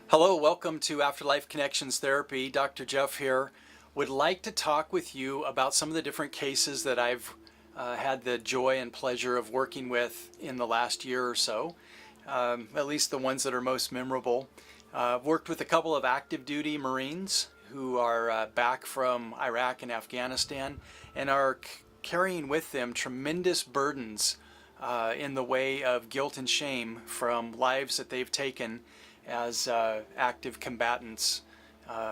Hello, welcome to Afterlife Connections Therapy. Dr. Jeff here. Would like to talk with you about some of the different cases that I've had the joy and pleasure of working with in the last year or so, at least the ones that are most memorable. I've worked with a couple of active duty Marines who are back from Iraq and Afghanistan and are carrying with them tremendous burdens in the way of guilt and shame from lives that they've taken as active combatants,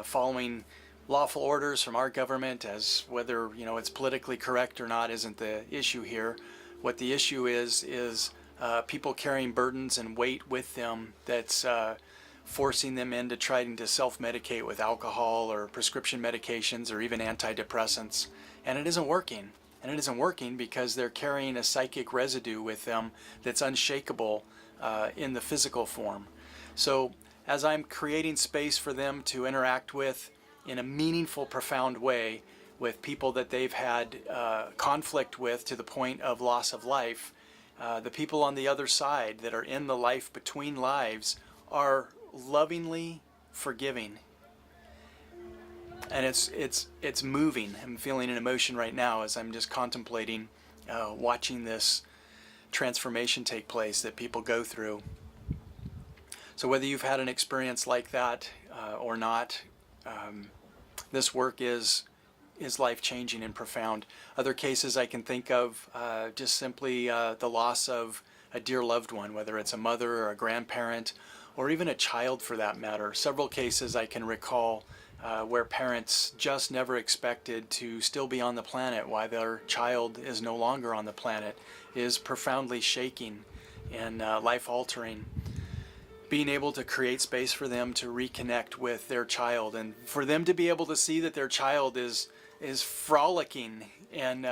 following lawful orders from our government. As whether it's politically correct or not isn't the issue here. What the issue is people carrying burdens and weight with them that's forcing them into trying to self-medicate with alcohol or prescription medications or even antidepressants, and it isn't working. And it isn't working because they're carrying a psychic residue with them that's unshakable in the physical form. So as I'm creating space for them to interact with in a meaningful, profound way with people that they've had conflict with to the point of loss of life, the people on the other side that are in the life between lives are lovingly forgiving. And it's moving. I'm feeling an emotion right now as I'm just contemplating watching this transformation take place that people go through. So whether you've had an experience like that or not, this work is life-changing and profound. Other cases I can think of, just simply the loss of a dear loved one, whether it's a mother or a grandparent, or even a child for that matter. Several cases I can recall where parents just never expected to still be on the planet while their child is no longer on the planet, is profoundly shaking and life-altering. Being able to create space for them to reconnect with their child, and for them to be able to see that their child is frolicking and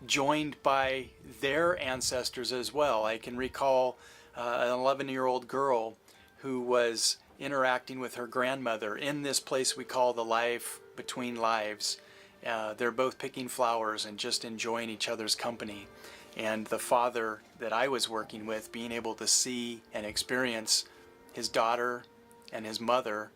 joined by their ancestors as well. I can recall an 11-year-old girl who was interacting with her grandmother in this place we call the life between lives. They're both picking flowers and just enjoying each other's company. And the father that I was working with, being able to see and experience his daughter and his mother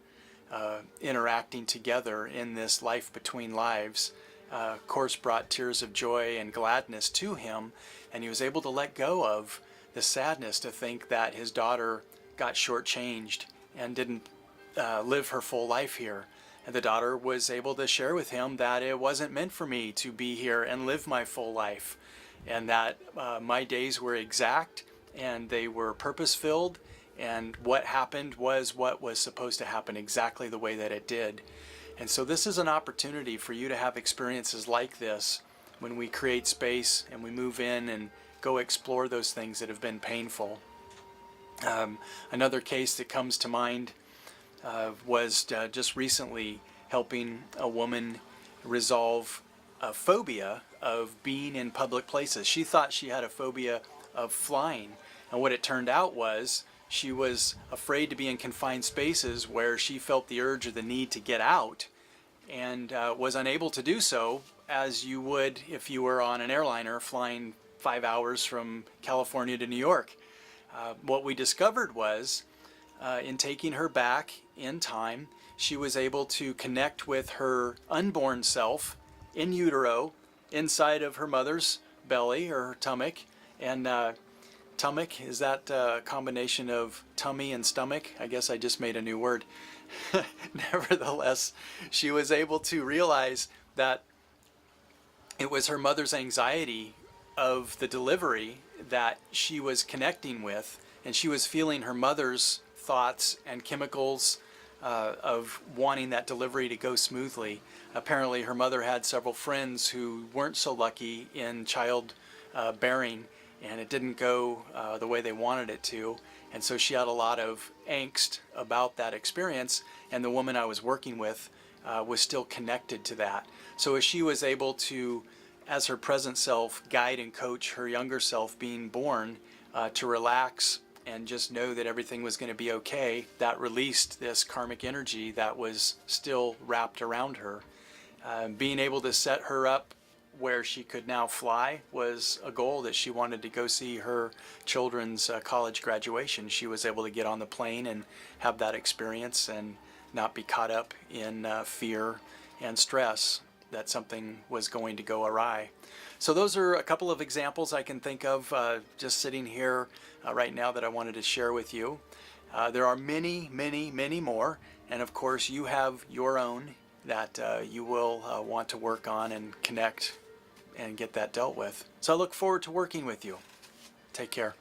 interacting together in this life between lives, of course brought tears of joy and gladness to him, and he was able to let go of the sadness to think that his daughter got shortchanged and didn't live her full life here. And the daughter was able to share with him that it wasn't meant for me to be here and live my full life, and that my days were exact and they were purpose-filled, and what happened was what was supposed to happen exactly the way that it did. And so this is an opportunity for you to have experiences like this when we create space and we move in and go explore those things that have been painful. Another case that comes to mind was just recently helping a woman resolve a phobia of being in public places. She thought she had a phobia of flying, and what it turned out was she was afraid to be in confined spaces where she felt the urge or the need to get out, and was unable to do so as you would if you were on an airliner flying 5 hours from California to New York. What we discovered was in taking her back in time, she was able to connect with her unborn self in utero, inside of her mother's belly or her tummy. And tummic, is that a combination of tummy and stomach? I guess I just made a new word. Nevertheless, she was able to realize that it was her mother's anxiety of the delivery that she was connecting with, and she was feeling her mother's thoughts and chemicals of wanting that delivery to go smoothly. Apparently her mother had several friends who weren't so lucky in child bearing, and it didn't go the way they wanted it to, and so she had a lot of angst about that experience, and the woman I was working with was still connected to that. So as she was able to, as her present self, guide and coach her younger self being born to relax and just know that everything was going to be okay, that released this karmic energy that was still wrapped around her. Being able to set her up where she could now fly was a goal that she wanted to go see her children's college graduation. She was able to get on the plane and have that experience and not be caught up in fear and stress that something was going to go awry. So those are a couple of examples I can think of just sitting here right now that I wanted to share with you. There are many, many, many more, and of course you have your own that you will want to work on and connect and get that dealt with. So I look forward to working with you. Take care.